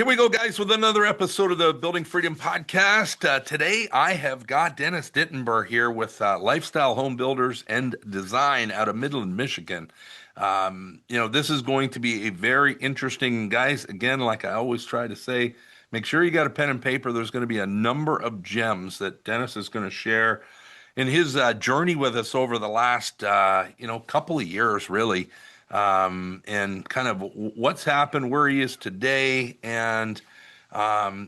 Here we go, guys, with another episode of the Building Freedom Podcast. Today, I have got Dennis Dittenber here with Lifestyle Home Builders and Design out of Midland, Michigan. This is going to be a very interesting, guys. Again, like I always try to say, make sure you got a pen and paper. There's going to be a number of gems that Dennis is going to share in his journey with us over the last, couple of years, really, and kind of what's happened, where he is today, and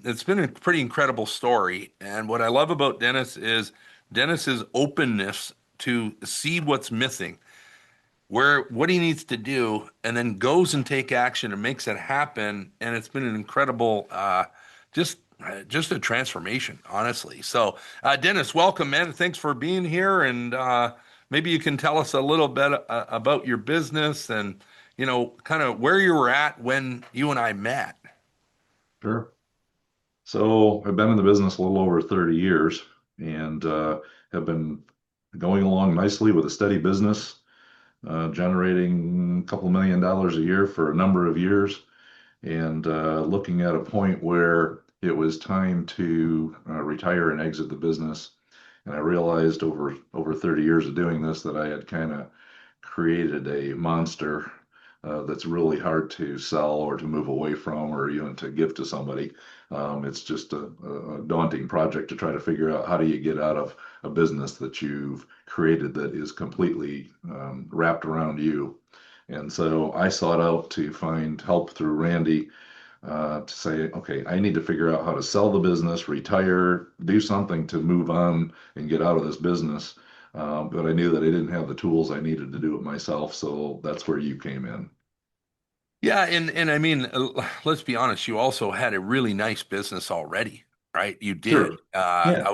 it's been a pretty incredible story. And what I love about Dennis is Dennis's openness to see what's missing, where what he needs to do, and then goes and take action and makes it happen. And it's been an incredible, just a transformation, honestly. So, Dennis, welcome, man. Thanks for being here. And maybe you can tell us a little bit about your business and, kind of where you were at when you and I met. Sure. So I've been in the business a little over 30 years and have been going along nicely with a steady business, generating a couple $1 million a year for a number of years, and looking at a point where it was time to retire and exit the business. And I realized over 30 years of doing this that I had kind of created a monster that's really hard to sell or to move away from or even to give to somebody. It's just a daunting project to try to figure out how do you get out of a business that you've created that is completely wrapped around you. And so I sought out to find help through Randy to say, okay, I need to figure out how to sell the business, retire, do something to move on and get out of this business. But I knew that I didn't have the tools I needed to do it myself. So that's where you came in. Yeah, and I mean, let's be honest, you also had a really nice business already, right? You Sure. did. Yeah.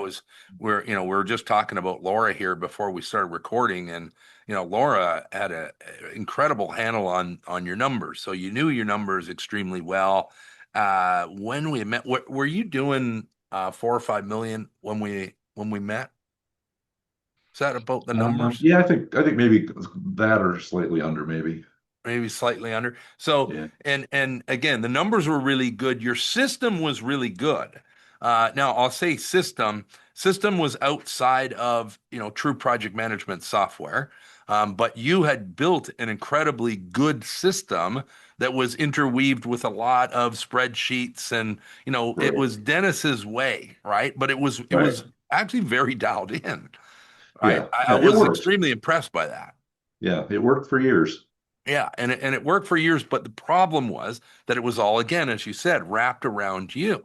We were just talking about Laura here before we started recording, and Laura had a incredible handle on your numbers, so you knew your numbers extremely well. When we met, were you doing 4 or 5 million when we met? Is that about the numbers? Yeah, I think maybe that or slightly under, maybe. Maybe slightly under. So, Yeah. and again, the numbers were really good. Your system was really good. Now I'll say system was outside of, true project management software. But you had built an incredibly good system that was interweaved with a lot of spreadsheets and, it Right. was Dennis's way, right? But it Right. was actually very dialed in, right? Yeah. I Yeah. It was worked. extremely impressed by that. Yeah. It worked for years. Yeah, and it worked for years, but the problem was that it was all, again, as you said, wrapped around you.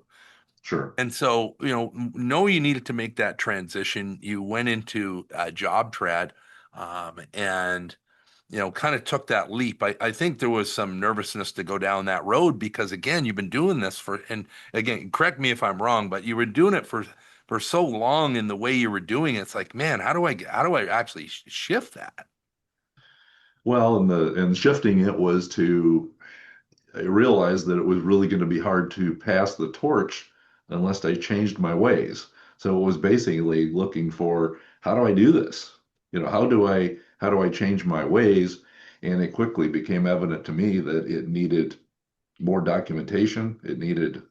Sure. And so, know you needed to make that transition. You went into job trad, and kind of took that leap. I think there was some nervousness to go down that road because, again, you've been doing this and again, correct me if I'm wrong, but you were doing it for so long in the way you were doing it. It's like, man, how do I actually shift that? Well, and shifting it was to I realized that it was really going to be hard to pass the torch unless I changed my ways. So it was basically looking for how do I do this? How do I change my ways? And it quickly became evident to me that it needed more documentation. It needed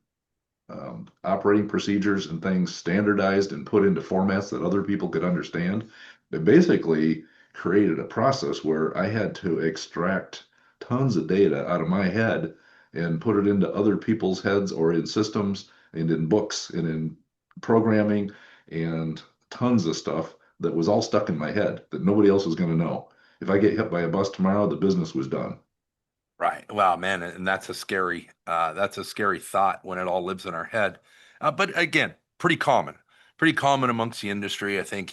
operating procedures and things standardized and put into formats that other people could understand. It basically created a process where I had to extract tons of data out of my head and put it into other people's heads or in systems and in books and in programming and tons of stuff that was all stuck in my head that nobody else was going to know. If I get hit by a bus tomorrow, the business was done. Right. Wow, man, and that's a scary thought when it all lives in our head. But again, pretty common amongst the industry. I think,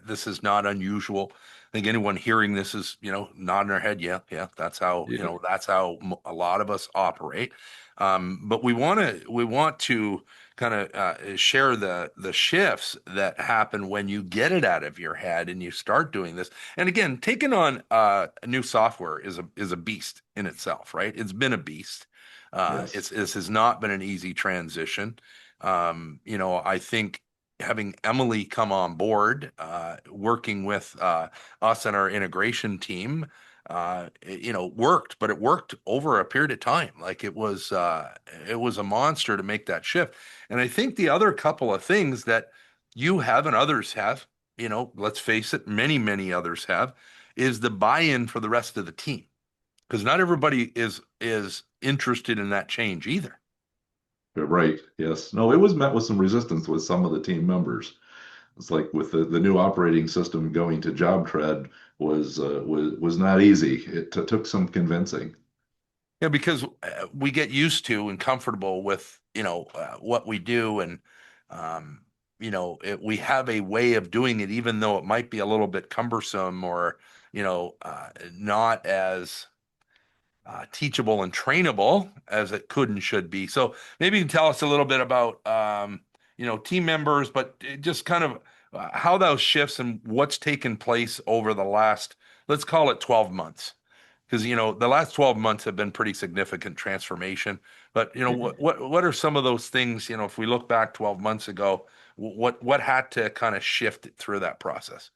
this is not unusual. I think anyone hearing this is, nodding their head. Yeah, yeah, Yeah. that's how a lot of us operate. But we want to kind of share the shifts that happen when you get it out of your head and you start doing this. And again, taking on new software is a beast in itself, right? It's been a beast. Yes. This has not been an easy transition. I think having Emily come on board, working with us and our integration team, worked, but it worked over a period of time. Like it was a monster to make that shift. And I think the other couple of things that you have and others have, let's face it, many others have, is the buy-in for the rest of the team. Because not everybody is interested in that change either. Right. Yes. No, it was met with some resistance with some of the team members. It's like with the new operating system going to JobTread was not easy. It took some convincing. Yeah, because we get used to and comfortable with, what we do, and we have a way of doing it, even though it might be a little bit cumbersome or, not as teachable and trainable as it could and should be. So maybe you can tell us a little bit about, team members, but just kind of how those shifts and what's taken place over the last, let's call it 12 months. Because, the last 12 months have been pretty significant transformation. But, what are some of those things, if we look back 12 months ago, what had to kind of shift through that process?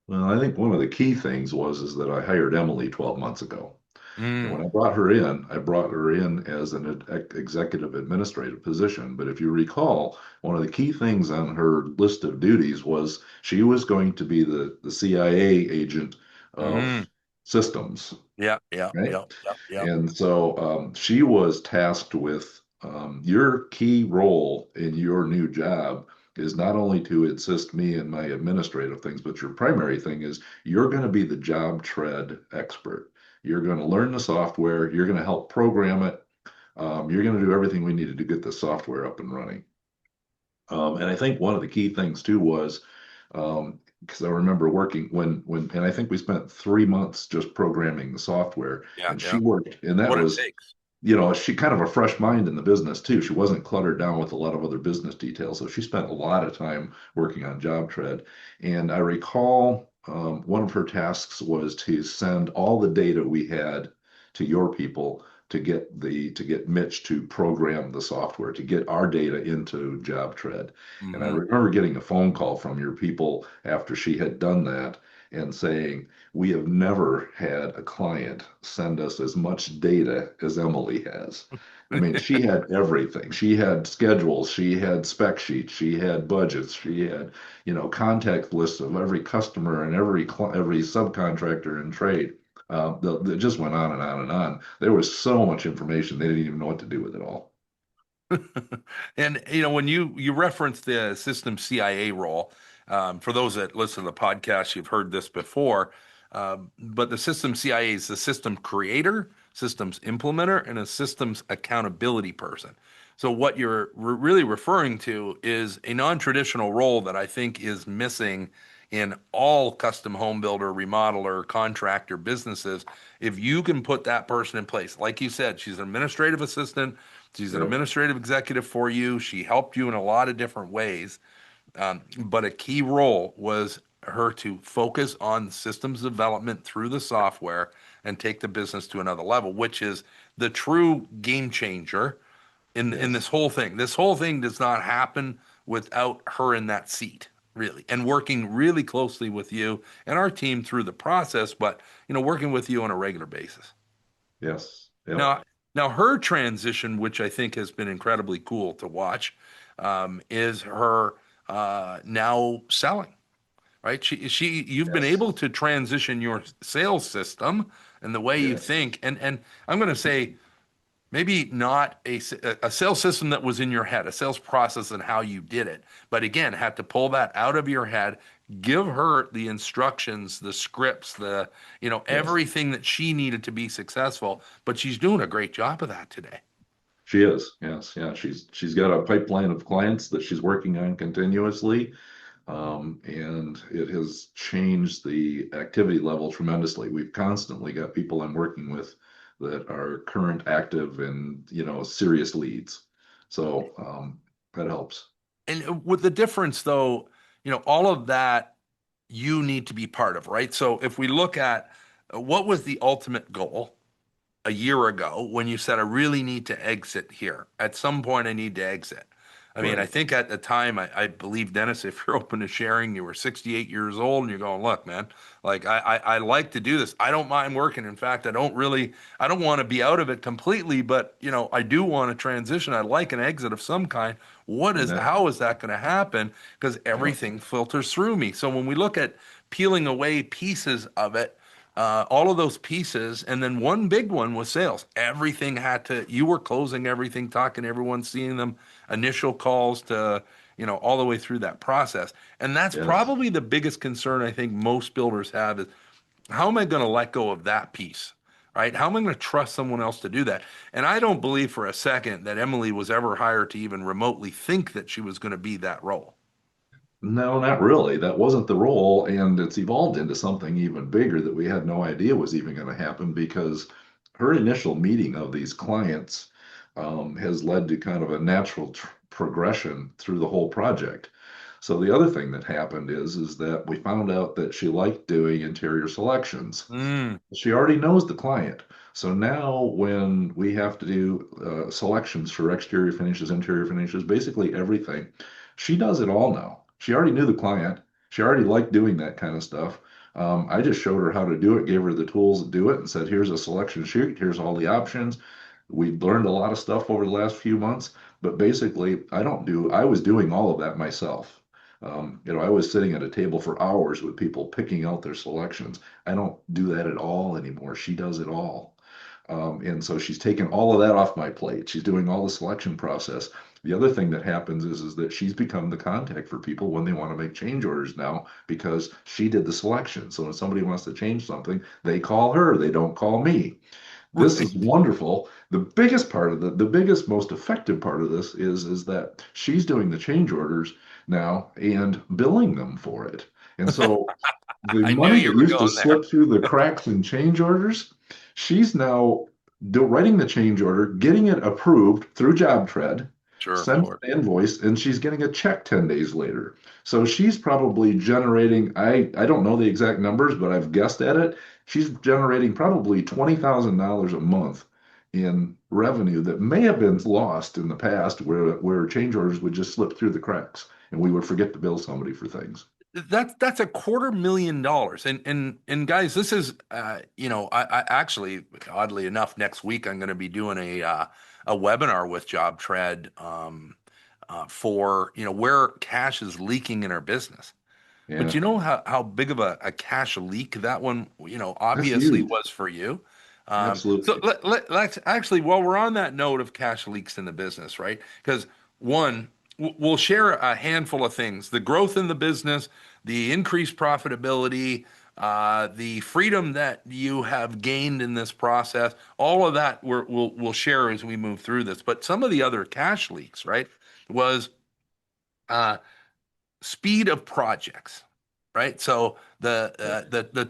Well, I think one of the key things was is that I hired Emily 12 months ago. And when Mm, I brought her in as an executive administrative position. But if you recall, one of the key things on her list of duties was she was going to be the CIA agent mm, of systems, yeah, yeah, right? yeah, yeah, yeah. And so she was tasked with your key role in your new job is not only to assist me in my administrative things, but your primary thing is you're going to be the job tread expert. You're going to learn the software, you're going to help program it, you're going to do everything we needed to get the software up and running. And I think one of the key things too was because I remember working and I think we spent 3 months just programming the software, Yeah, and she yeah. worked, and that What it was, takes. she kind of a fresh mind in the business too. She wasn't cluttered down with a lot of other business details, so she spent a lot of time working on JobTread. And I recall one of her tasks was to send all the data we had to your people to get Mitch to program the software to get our data into JobTread. And I Hmm. remember getting a phone call from your people after she had done that and saying, we have never had a client send us as much data as Emily has. I mean, she had everything. She had schedules, she had spec sheets, she had budgets, she had, contact lists of every customer and every subcontractor and trade. It just went on and on and on. There was so much information they didn't even know what to do with it all. And when you reference the system CIA role, for those that listen to the podcast, you've heard this before. But the system CIA is the system creator, systems implementer, and a systems accountability person. So what you're really referring to is a non-traditional role that I think is missing in all custom home builder, remodeler, contractor businesses. If you can put that person in place, like you said, she's an administrative assistant. She's an Yep. administrative executive for you. She helped you in a lot of different ways. But a key role was her to focus on systems development through the software and take the business to another level, which is the true game changer in Yes. this whole thing. This whole thing does not happen without her in that seat, really, and working really closely with you and our team through the process, but working with you on a regular basis. Yes. Yep. Now, now her transition, which I think has been incredibly cool to watch, is her now selling, right? You've been Yes. able to transition your sales system and the way you Yes. think, and I'm going to say maybe not a sales system that was in your head, a sales process and how you did it, but again, had to pull that out of your head, give her the instructions, the scripts, Yes. everything that she needed to be successful. But she's doing a great job of that today. She is. Yes. Yeah. She's got a pipeline of clients that she's working on continuously. And it has changed the activity level tremendously. We've constantly got people I'm working with that are current, active, and serious leads. So that helps. And with the difference, though, all of that you need to be part of, right? So if we look at what was the ultimate goal a year ago when you said, I really need to exit here. At some point, I need to exit. I mean, I Right. think at the time, I believe, Dennis, if you're open to sharing, you were 68 years old and you're going, look, man, like I like to do this. I don't mind working. In fact, I don't want to be out of it completely, but I do want to transition. I'd like an exit of some kind. And that, How is that going to happen? Because yeah, everything filters through me. So when we look at peeling away pieces of it, all of those pieces, and then one big one was sales. Everything had to, you were closing everything, talking to everyone, seeing them, initial calls to, all the way through that process. And that's yes. probably the biggest concern I think most builders have is how am I going to let go of that piece? Right? How am I going to trust someone else to do that? And I don't believe for a second that Emily was ever hired to even remotely think that she was going to be that role. No, not really. That wasn't the role, and it's evolved into something even bigger that we had no idea was even going to happen because her initial meeting of these clients has led to kind of a natural progression through the whole project. So the other thing that happened is that we found out that she liked doing interior selections. Mm, She already knows the client. So now when we have to do selections for exterior finishes, interior finishes, basically everything, she does it all now. She already knew the client. She already liked doing that kind of stuff. I just showed her how to do it, gave her the tools to do it, and said, here's a selection sheet, here's all the options. We learned a lot of stuff over the last few months, but basically, I was doing all of that myself. I was sitting at a table for hours with people picking out their selections. I don't do that at all anymore. She does it all. And so she's taken all of that off my plate. She's doing all the selection process. The other thing that happens is that she's become the contact for people when they want to make change orders now because she did the selection. So when somebody wants to change something, they call her. They don't call me. This is right. wonderful. The biggest part of the biggest, most effective part of this is that she's doing the change orders now and billing them for it. And so the I knew money you that were used to going there. slip through the cracks in change orders, she's now writing the change order, getting it approved through JobTread, Sure, of sent course. an invoice, and she's getting a check 10 days later. So she's probably generating, I don't know the exact numbers, but I've guessed at it. She's generating probably $20,000 a month in revenue that may have been lost in the past where change orders would just slip through the cracks and we would forget to bill somebody for things. That's $250,000. And guys, this is I actually, oddly enough, next week I'm going to be doing a webinar with JobTread for where cash is leaking in our business. But Yeah, you know how big of a cash leak that one, that's obviously huge. was for you. So Absolutely. let's actually, while we're on that note of cash leaks in the business, right? Because one, we'll share a handful of things: the growth in the business, the increased profitability, the freedom that you have gained in this process. All of that we'll share as we move through this. But some of the other cash leaks, right, was. Uh, Speed of projects, right? So the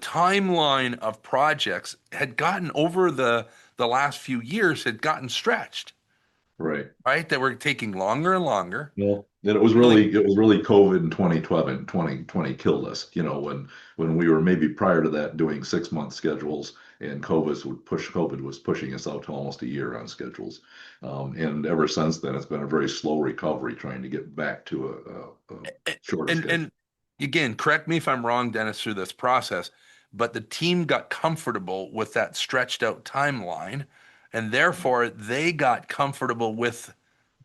timeline of projects had gotten over the last few years had gotten stretched, Right. right? That were taking longer and longer. Well, and Really, it was really COVID in 2012 and 2020 killed us, when we were maybe prior to that doing 6 month schedules and COVID was pushing us out to almost a year on schedules. And ever since then, it's been a very slow recovery trying to get back to a shorter schedule. and again, correct me if I'm wrong, Dennis, through this process, but the team got comfortable with that stretched out timeline, and therefore they got comfortable with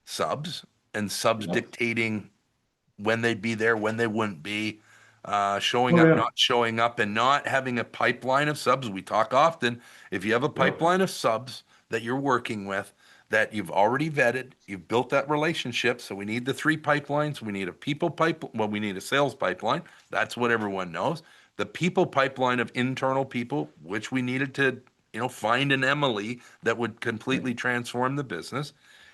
subs and subs Yep. dictating when they'd be there, when they wouldn't be, showing Oh up, yeah. not showing up, and not having a pipeline of subs. We talk often. If you have a Yep. pipeline of subs that you're working with, that you've already vetted, you've built that relationship. So we need the three pipelines. We need a people pipeline. Well, we need a sales pipeline. That's what everyone knows. The people pipeline of internal people, which we needed to, find an Emily that would completely transform the business,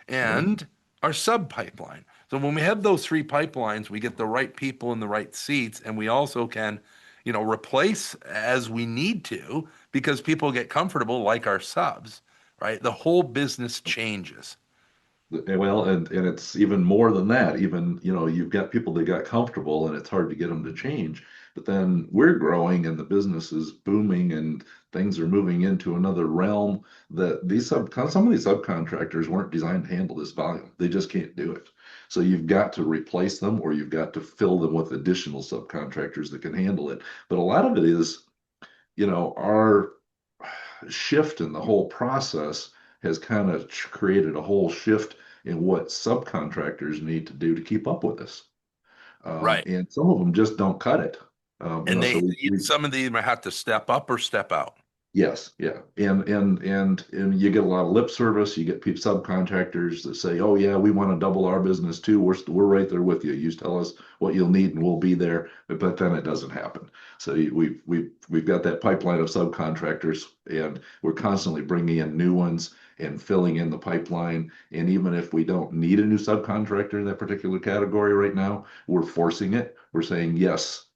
Yep. and our sub pipeline. So when we have those three pipelines, we get the right people in the right seats, and we also can, replace as we need to because people get comfortable like our subs, right? The whole business changes. Well, and it's even more than that. Even, you've got people that got comfortable and it's hard to get them to change. But then we're growing and the business is booming and things are moving into another realm that some of these subcontractors weren't designed to handle this volume. They just can't do it. So you've got to replace them or you've got to fill them with additional subcontractors that can handle it. But a lot of it is, our shift in the whole process has kind of created a whole shift in what subcontractors need to do to keep up with this. Right. And some of them just don't cut it. And So we some of them have to step up or step out. Yes, yeah, and you get a lot of lip service. You get people, subcontractors that say, "Oh yeah, we want to double our business too. We're right there with you. You just tell us what you'll need, and we'll be there." But then it doesn't happen. So we've got that pipeline of subcontractors, and we're constantly bringing in new ones and filling in the pipeline. And even if we don't need a new subcontractor in that particular category right now, we're forcing it. We're saying yes.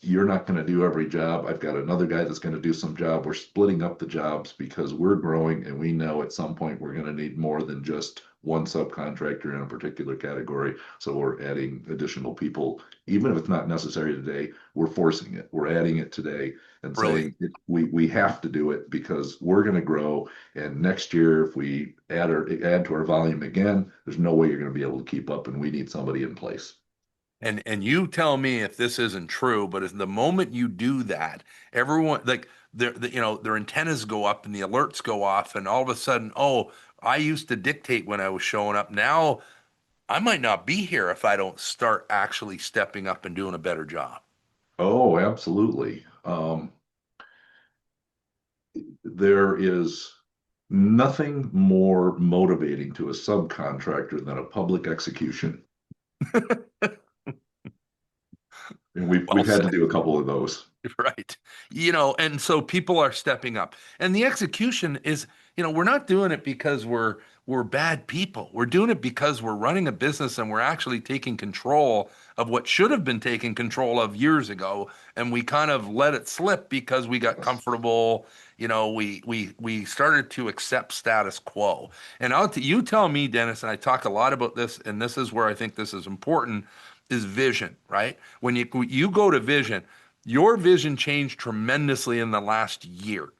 You're not going to do every job. I've got another guy that's going to do some job. We're splitting up the jobs because we're growing and we know at some point we're going to need more than just one subcontractor in a particular category. So we're adding additional people, even if it's not necessary today. We're forcing it. We're adding it today and Brilliant. saying we have to do it because we're going to grow. And next year, if we add to our volume again, there's no way you're going to be able to keep up, and we need somebody in place. And you tell me if this isn't true, but as the moment you do that, everyone like their antennas go up and the alerts go off, and all of a sudden, oh, I used to dictate when I was showing up. Now I might not be here if I don't start actually stepping up and doing a better job. Oh, absolutely. There is nothing more motivating to a subcontractor than a public execution. And Well we've had to said. do a couple of those. Right. And so people are stepping up. And the execution is, we're not doing it because we're bad people. We're doing it because we're running a business and we're actually taking control of what should have been taken control of years ago. And we kind of let it slip because we got Yes. comfortable. We started to accept status quo. And you tell me, Dennis, and I talk a lot about this, and this is where I think this is important, is vision, right? When you go to vision, your vision changed tremendously in the last year.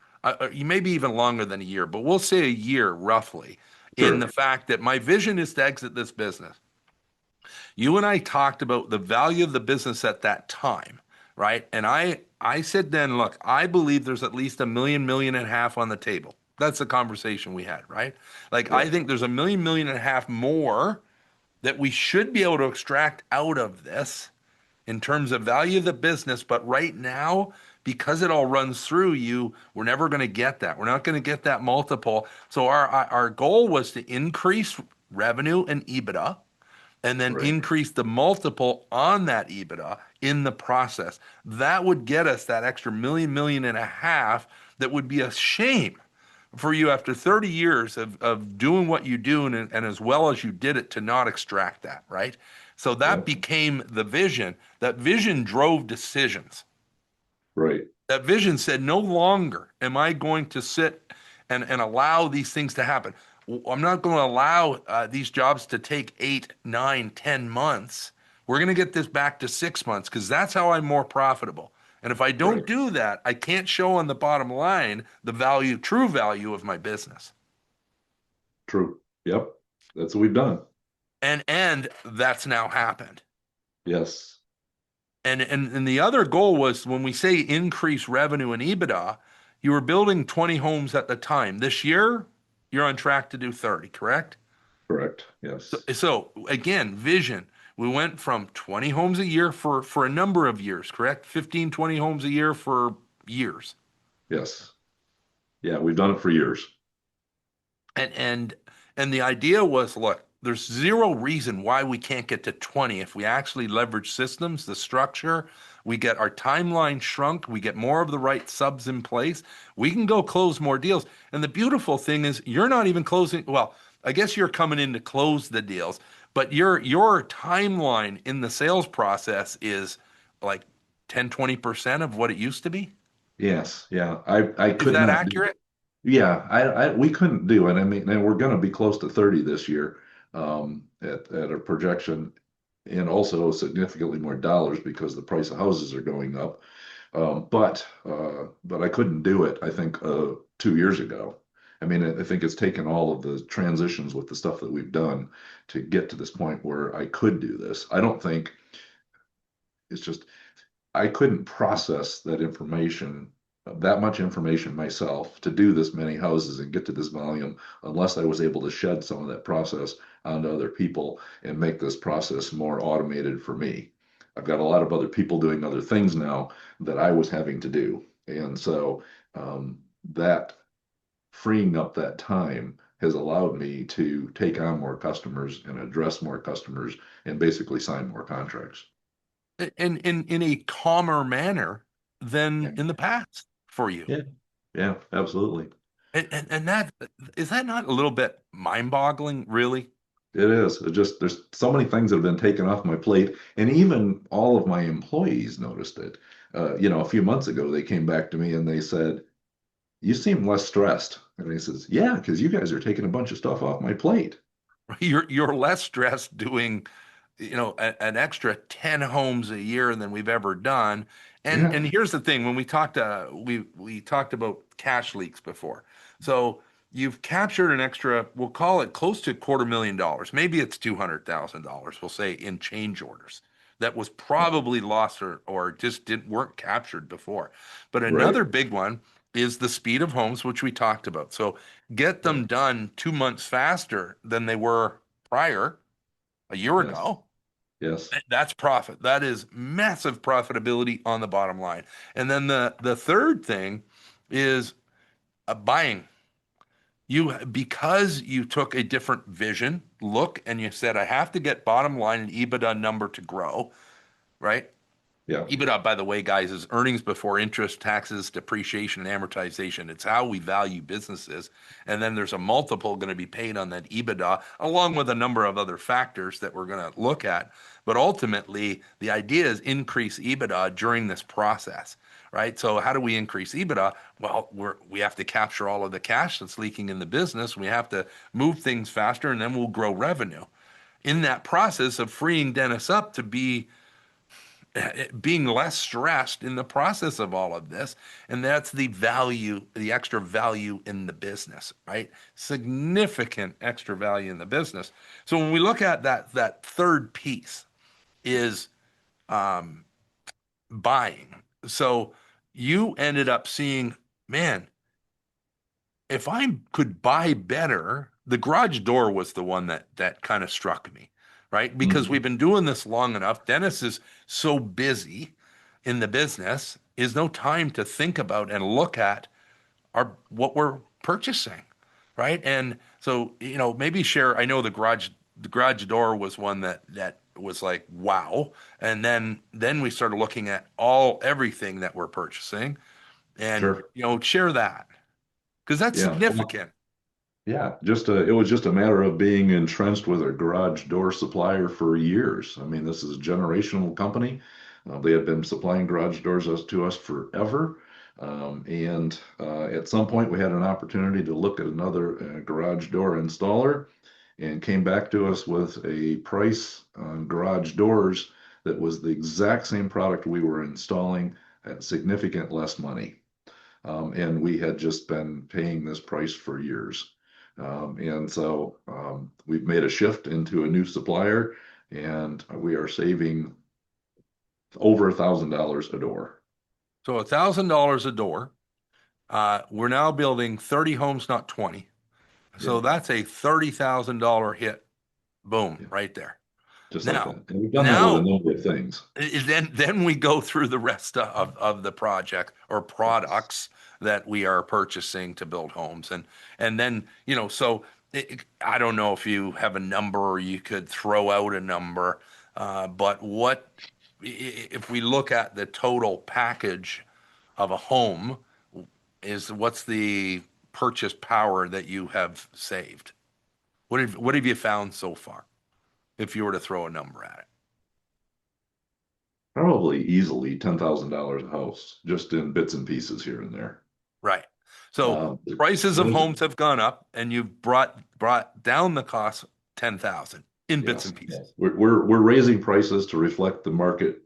You maybe even longer than a year, but we'll say a year roughly, in the Sure. fact that my vision is to exit this business. You and I talked about the value of the business at that time, right? And I said then, look, I believe there's at least a million, million and a half on the table. That's the conversation we had, right? Like I Right. think there's a million, million and a half more that we should be able to extract out of this in terms of value of the business. But right now, because it all runs through you, we're never going to get that. We're not going to get that multiple. So our goal was to increase revenue and EBITDA and then Right. increase the multiple on that EBITDA in the process. That would get us that extra million, million and a half that would be a shame for you after 30 years of doing what you do and as well as you did it to not extract that, right? So that Yep. became the vision. That vision drove decisions. Right. That vision said, no longer am I going to sit and allow these things to happen. I'm not going to allow these jobs to take 8, 9, 10 months. We're going to get this back to 6 months because that's how I'm more profitable. And if I Right. don't do that, I can't show on the bottom line the value, true value of my business. True. Yep. That's what we've done. And that's now happened. Yes. And the other goal was when we say increase revenue and EBITDA, you were building 20 homes at the time. This year, you're on track to do 30, correct? Correct. So, Yes. so again, vision. We went from 20 homes a year for a number of years, correct? 15, 20 homes a year for years. Yes. Yeah, we've done it for years. And and and the idea was, look, there's zero reason why we can't get to 20 if we actually leverage systems, the structure, we get our timeline shrunk, we get more of the right subs in place, we can go close more deals. And the beautiful thing is you're not even closing, well, I guess you're coming in to close the deals, but your timeline in the sales process is like 10, 20% of what it used to be. Yes. Yeah. I Is could that not do. accurate? Yeah, we couldn't do it. I mean, and we're going to be close to 30 this year, at a projection. and also significantly more dollars because the price of houses are going up. But I couldn't do it, I think, 2 years ago. I mean, I think it's taken all of the transitions with the stuff that we've done to get to this point where I could do this. I don't think it's just I couldn't process that information, that much information myself to do this many houses and get to this volume unless I was able to shed some of that process onto other people and make this process more automated for me. I've got a lot of other people doing other things now that I was having to do. And so that freeing up that time has allowed me to take on more customers and address more customers and basically sign more contracts. in a calmer manner than Yeah. in the past for you. Yeah. Yeah, absolutely. And that is that not a little bit mind-boggling, really? It is. It just there's so many things that have been taken off my plate, and even all of my employees noticed it. A few months ago, they came back to me and they said, "You seem less stressed." And I says, "Yeah, because you guys are taking a bunch of stuff off my plate." You're less stressed doing, an extra 10 homes a year than we've ever done. And Yeah, here's the thing, when we talked about cash leaks before. So you've captured an extra, we'll call it close to $250,000. Maybe it's $200,000, we'll say, in change orders that was yeah, probably lost or just didn't weren't captured before. But right. another big one is the speed of homes, which we talked about. So get Yeah, them done 2 months faster than they were prior a year yes, ago. yes, That's profit. That is massive profitability on the bottom line. And then the third thing is buying. Because you took a different vision, look, and you said, I have to get bottom line and EBITDA number to grow, right? yeah, EBITDA, by the way, guys, is earnings before interest, taxes, depreciation, and amortization. It's how we value businesses. And then there's a multiple going to be paid on that EBITDA, along with a number of other factors that we're going to look at. But ultimately, the idea is increase EBITDA during this process, right? So how do we increase EBITDA? Well, we have to capture all of the cash that's leaking in the business. We have to move things faster, and then we'll grow revenue. In that process of freeing Dennis up to be being less stressed in the process of all of this. And that's the value, the extra value in the business, right? Significant extra value in the business. So when we look at that third piece is buying. So you ended up seeing, man, if I could buy better, the garage door was the one that kind of struck me, right? Because mhm, we've been doing this long enough. Dennis is so busy in the business, is no time to think about and look at our what we're purchasing, right? And so, maybe share, I know the garage door was one that was like, wow. And then we started looking at everything that we're purchasing and sure. share that because that's Yeah. Well, significant. yeah, it was just a matter of being entrenched with a garage door supplier for years. I mean, this is a generational company. They had been supplying garage doors to us forever. And at some point, we had an opportunity to look at another garage door installer and came back to us with a price on garage doors that was the exact same product we were installing at significant less money. And we had just been paying this price for years. And so we've made a shift into a new supplier, and we are saving over $1,000 a door. So $1,000 a door. We're now building 30 homes, not 20. Yeah, So that's a $30,000 hit. Boom, yeah, right there. just like Now, that. And we've done that with a now number of things. then we go through the rest of the project or Yes, products that we are purchasing to build homes. And then, so I don't know if you have a number or you could throw out a number, but if we look at the total package of a home, what's the purchase power that you have saved? What have you found so far, if you were to throw a number at it? probably easily $10,000 a house, just in bits and pieces here and there. Right. So The, prices the of engine, homes have gone up and you've brought down the cost 10,000. in bits Yes. and Yes. pieces. We're raising prices to reflect the market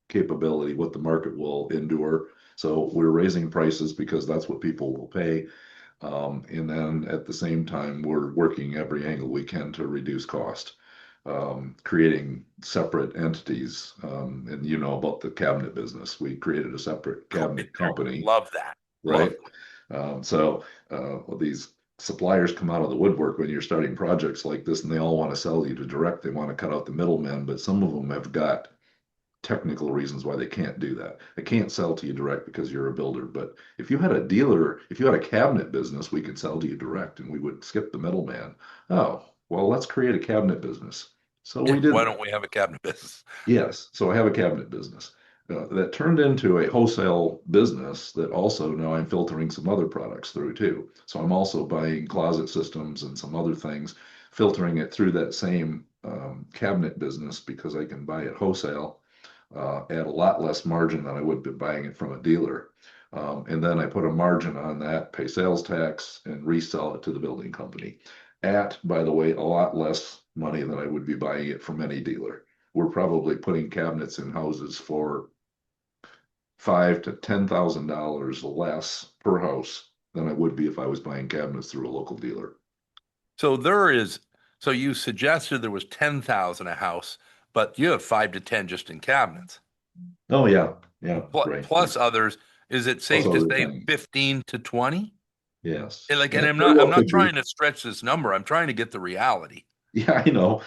capability, what the market will endure. So we're raising prices because that's what people will pay. And then at the same time, we're working every angle we can to reduce cost, creating separate entities. And you know about the cabinet business. We created a separate Been cabinet there. company, Love that. Love right? So these suppliers come out of the woodwork when you're starting projects like this, and they all want to sell you to direct. They want to cut out the middlemen, but some of them have got technical reasons why they can't do that. They can't sell to you direct because you're a builder. But if you had a dealer, if you had a cabinet business, we could sell to you direct and we would skip the middleman. Oh, well, let's create a cabinet business. So Yeah, we did why that. don't we have a cabinet business? Yes. So I have a cabinet business. That turned into a wholesale business that also now I'm filtering some other products through too. So I'm also buying closet systems and some other things, filtering it through that same cabinet business because I can buy it wholesale at a lot less margin than I would be buying it from a dealer. And then I put a margin on that, pay sales tax, and resell it to the building company at, by the way, a lot less money than I would be buying it from any dealer. We're probably putting cabinets in houses for $5,000 to $10,000 less per house than I would be if I was buying cabinets through a local dealer. So there is, so you suggested there was 10,000 a house, but you have 5 to 10 just in cabinets. Oh yeah, yeah, Plus, right. plus others, is it Plus safe to other say things. 15 to 20? Yes. And like, and Yeah, I'm very not, I'm well not could be. trying to stretch this number. I'm trying to get the reality. Yeah, I know.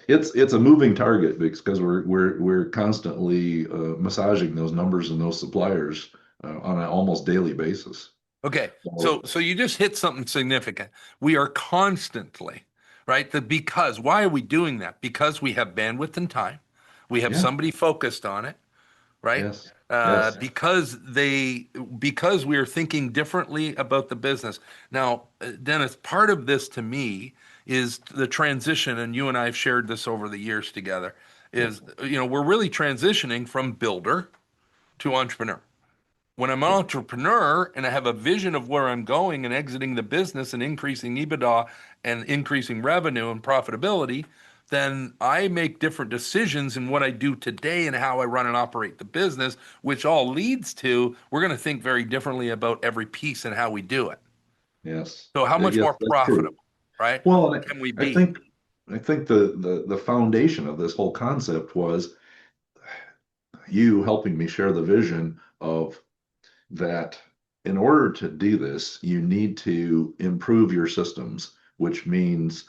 It's a moving target because we're constantly massaging those numbers and those suppliers on an almost daily basis. Okay. So, So so you just hit something significant. We are constantly, right? Because why are we doing that? Because we have bandwidth and time. We have yeah, somebody focused on it, right? yes, yes, Because we are thinking differently about the business. Now, Dennis, part of this to me is the transition, and you and I have shared this over the years together, yeah, is, we're really transitioning from builder to entrepreneur. When I'm an yeah, entrepreneur and I have a vision of where I'm going and exiting the business and increasing EBITDA and increasing revenue and profitability, then I make different decisions in what I do today and how I run and operate the business, which all leads to we're going to think very differently about every piece and how we do it. yes, So, how much yes, more that's true. profitable, right, Well, and can we I be? think I think the foundation of this whole concept was you helping me share the vision of that in order to do this, you need to improve your systems, which means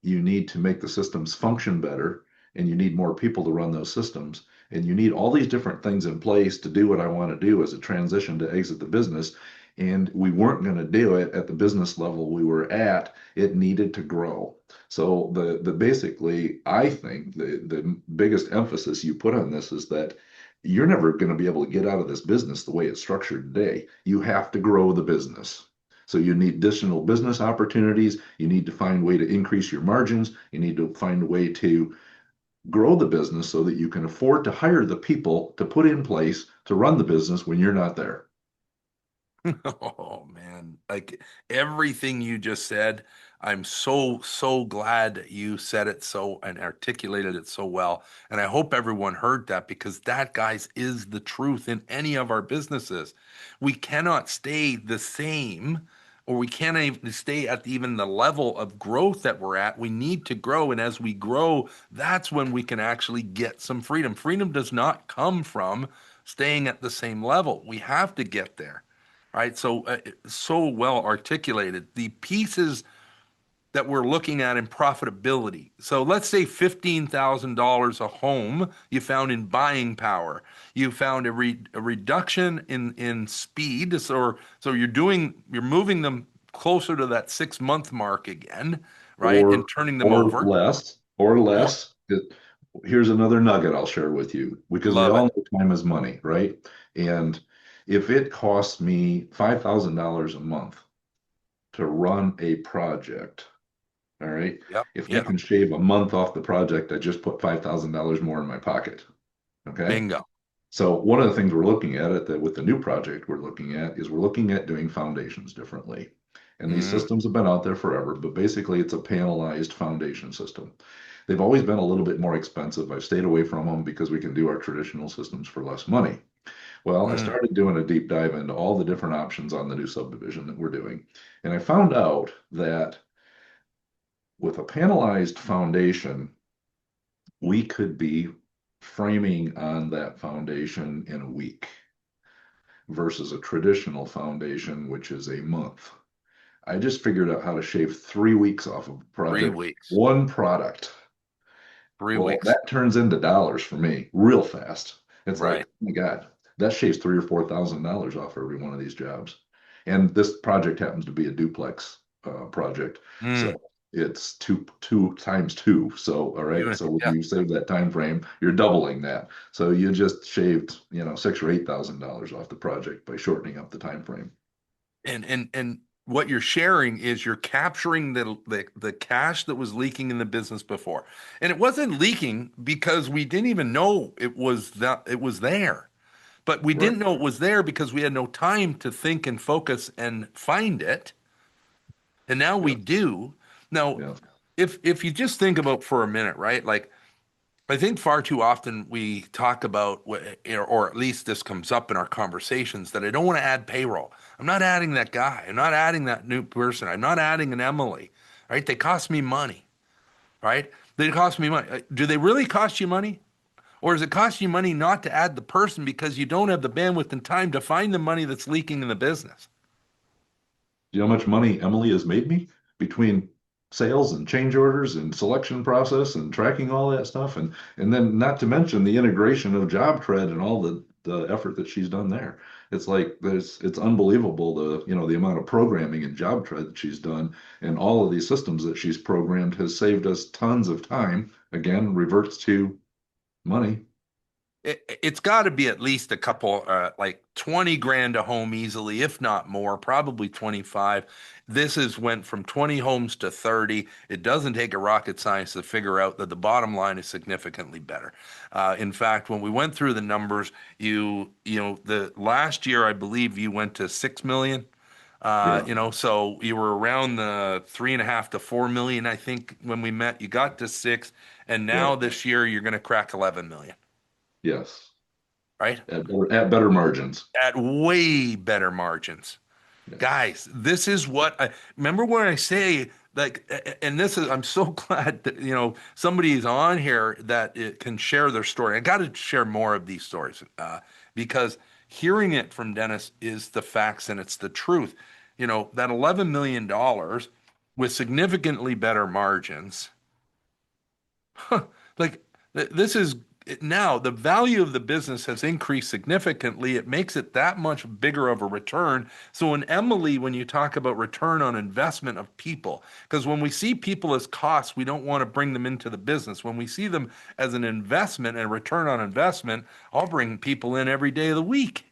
you need to make the systems function better and you need more people to run those systems. And you need all these different things in place to do what I want to do as a transition to exit the business. And we weren't going to do it at the business level we were at. It needed to grow. So the basically, I think the biggest emphasis you put on this is that you're never going to be able to get out of this business the way it's structured today. You have to grow the business. So you need additional business opportunities. You need to find a way to increase your margins. You need to find a way to grow the business so that you can afford to hire the people to put in place to run the business when you're not there. Oh man, like everything you just said, I'm so glad that you said it so and articulated it so well. And I hope everyone heard that because that, guys, is the truth in any of our businesses. We cannot stay the same or we can't even stay at even the level of growth that we're at. We need to grow. And as we grow, that's when we can actually get some freedom. Freedom does not come from staying at the same level. We have to get there, right? So, so well articulated. The pieces that we're looking at in profitability. So let's say $15,000 a home you found in buying power. You found a reduction in speed. So you're moving them closer to that 6 month mark again, right? And Or turning them or over. less, or Or less. Here's another nugget I'll share with you because we love all it. know time is money, right? And if it costs me $5,000 a month to run a project, all right, Yep. if I Yep. can shave a month off the project, I just put $5,000 more in my pocket. Okay. Bingo. So one of the things we're looking at with the new project we're looking at is we're looking at doing foundations differently. And these Mm, systems have been out there forever, but basically it's a panelized foundation system. They've always been a little bit more expensive. I've stayed away from them because we can do our traditional systems for less money. Well, I mm. started doing a deep dive into all the different options on the new subdivision that we're doing. And I found out that with a panelized foundation, we could be framing on that foundation in a week versus a traditional foundation, which is a month. I just figured out how to shave 3 weeks off of a Three project, weeks. one product. Three Well, weeks. that turns into dollars for me real fast. It's like, Right. oh my God, that shaves $3,000 or $4,000 off every one of these jobs. And this project happens to be a duplex project. So Mm. it's two times two. So all right. So when Yeah. you save that time frame, you're doubling that. So you just shaved, $6,000 or $8,000 off the project by shortening up the time frame. And what you're sharing is you're capturing the cash that was leaking in the business before. And it wasn't leaking because we didn't even know it was there. But we Right. didn't know it was there because we had no time to think and focus and find it. And now we Yeah. do. Now, Yeah. if you just think about for a minute, right? Like I think far too often we talk about, or at least this comes up in our conversations, that I don't want to add payroll. I'm not adding that guy. I'm not adding that new person. I'm not adding an Emily, right? They cost me money, right? They cost me money. Do they really cost you money? Or does it cost you money not to add the person because you don't have the bandwidth and time to find the money that's leaking in the business? You know how much money Emily has made me between sales and change orders and selection process and tracking all that stuff and then not to mention the integration of JobTread and all the effort that she's done there. It's like it's unbelievable the amount of programming in JobTread that she's done and all of these systems that she's programmed has saved us tons of time. Again, reverts to money. It's got to be at least a couple, like 20 grand a home easily, if not more, probably 25. This has went from 20 homes to 30. It doesn't take a rocket science to figure out that the bottom line is significantly better. In fact, when we went through the numbers, the last year, I believe you went to 6 million. Yeah, So you were around the 3.5 to 4 million, I think, when we met. You got to six, and yeah, now this year you're going to crack 11 million, yes. right? At better margins. At way better margins. Yes. Guys, this is what I remember when I say like, and this is, I'm so glad that, somebody's on here that it can share their story. I got to share more of these stories because hearing it from Dennis is the facts and it's the truth. That $11 million with significantly better margins. Like this is now the value of the business has increased significantly. It makes it that much bigger of a return. So in Emily, when you talk about return on investment of people, because when we see people as costs, we don't want to bring them into the business. When we see them as an investment and return on investment, I'll bring people in every day of the week,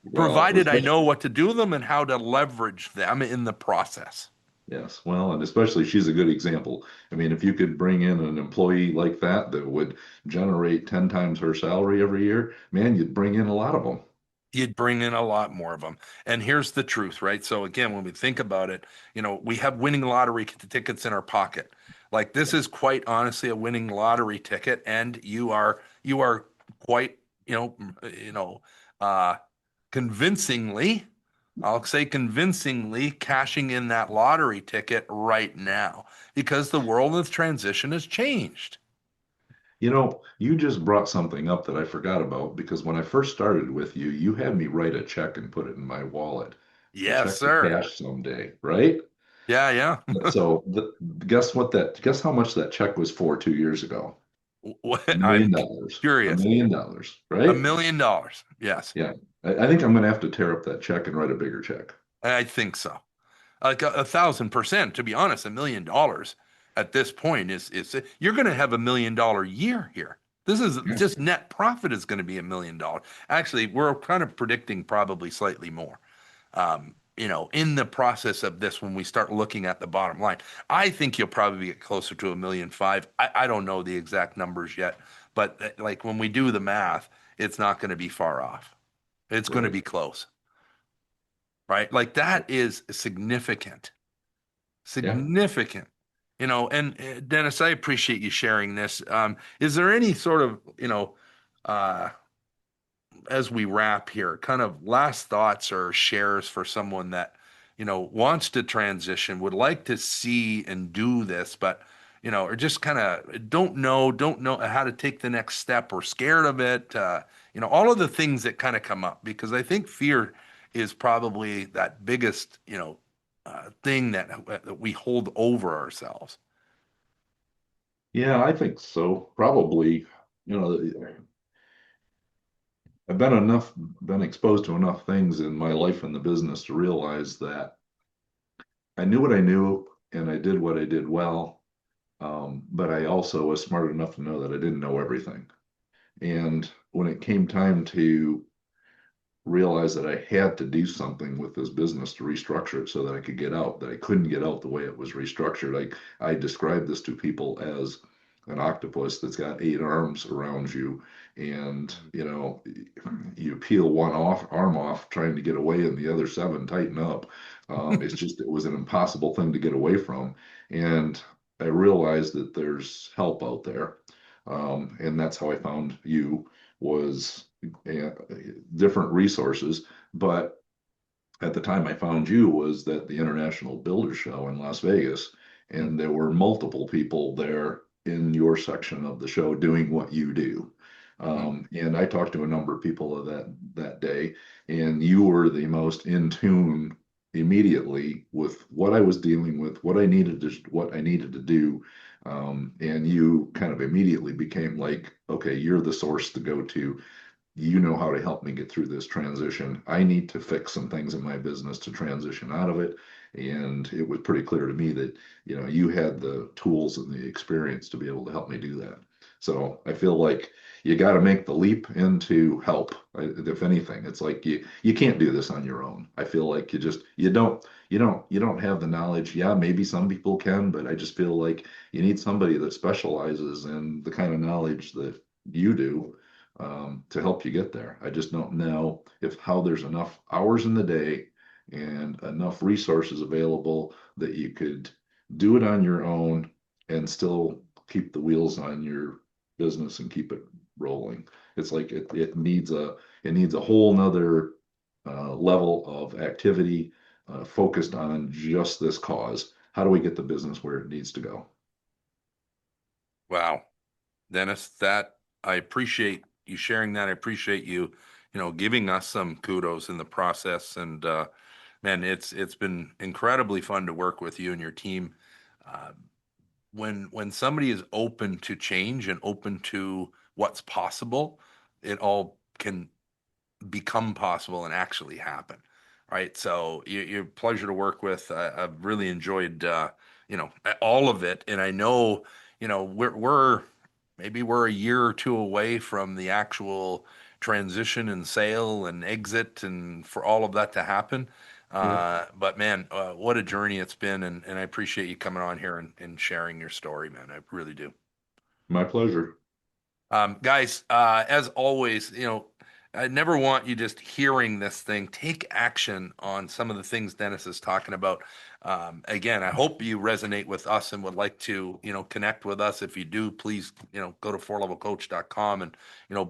Well, provided I know what to do with them and how to leverage them in the process. yes, well, and especially she's a good example. I mean, if you could bring in an employee like that that would generate 10 times her salary every year, man, you'd bring in a lot of them. You'd bring in a lot more of them. And here's the truth, right? So again, when we think about it, we have winning lottery tickets in our pocket. Like this is quite honestly a winning lottery ticket, and you are quite, uh, convincingly, I'll say convincingly cashing in that lottery ticket right now because the world of transition has changed. You just brought something up that I forgot about because when I first started with you, you had me write a check and put it in my wallet. A Yes, check to sir. cash someday, right? Yeah, yeah. So guess how much that check was for 2 years ago? A What million I'm dollars. A curious. million dollars, A right? million dollars. Yes, Yeah. I think I'm gonna have to tear up that check and write a bigger check. I think so. Like a 1,000%, to be honest, $1 million at this point is you're going to have $1 million year here. This is Yeah. just net profit is going to be $1 million. Actually, we're kind of predicting probably slightly more. In the process of this, when we start looking at the bottom line, I think you'll probably get closer to 1,500,000. I don't know the exact numbers yet, but like when we do the math, it's not going to be far off. It's going to Right. be close. right? Like that is significant, Yeah. significant. And Dennis, I appreciate you sharing this. Is there any sort of, uh, as we wrap here, kind of last thoughts or shares for someone that, wants to transition, would like to see and do this, but, or just kind of don't know how to take the next step or scared of it, all of the things that kind of come up, because I think fear is probably that biggest, thing that we hold over ourselves. Yeah, I think so. Probably, you know, I've been exposed to enough things in my life in the business to realize that I knew what I knew and I did what I did well. But I also was smart enough to know that I didn't know everything. And when it came time to realize that I had to do something with this business to restructure it so that I could get out, that I couldn't get out the way it was restructured. I describe this to people as an octopus that's got eight arms around you. And, you peel one arm off trying to get away and the other seven tighten up. It was an impossible thing to get away from. And I realized that there's help out there. And that's how I found you was uh, different resources. But at the time I found you was that the International Builder Show in Las Vegas, and there were multiple people there in your section of the show doing what you do. And I talked to a number of people of that day, and you were the most in tune immediately with what I was dealing with, what I needed to do. And you kind of immediately became like, okay, you're the source to go to. You know how to help me get through this transition. I need to fix some things in my business to transition out of it. And it was pretty clear to me that, you had the tools and the experience to be able to help me do that. So I feel like you got to make the leap into help. If anything, it's like you can't do this on your own. I feel like you don't have the knowledge. Yeah, maybe some people can, but I just feel like you need somebody that specializes in the kind of knowledge that you do, to help you get there. I just don't know if how there's enough hours in the day and enough resources available that you could do it on your own and still keep the wheels on your business and keep it rolling. It's like it needs a whole nother level of activity, focused on just this cause. How do we get the business where it needs to go? Wow. Dennis, that I appreciate you sharing that. I appreciate you, giving us some kudos in the process. And man, it's been incredibly fun to work with you and your team. Uh, when somebody is open to change and open to what's possible, it all can become possible and actually happen, right? So you're a pleasure to work with. I've really enjoyed, all of it, and I know, we're maybe we're a year or two away from the actual transition and sale and exit, and for all of that to happen. Yep, But man, what a journey it's been, and I appreciate you coming on here and sharing your story, man. I really do. my pleasure. Guys, as always, I never want you just hearing this thing. Take action on some of the things Dennis is talking about. Again, I hope you resonate with us and would like to, connect with us. If you do, please, go to fourlevelcoach.com and,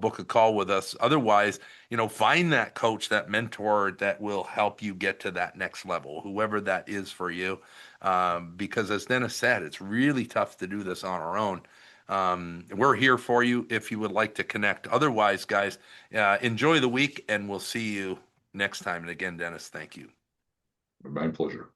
book a call with us. Otherwise, find that coach, that mentor that will help you get to that next level, whoever that is for you. Because as Dennis said, it's really tough to do this on our own. We're here for you if you would like to connect. Otherwise, guys, enjoy the week and we'll see you next time. And again, Dennis, thank you. My pleasure.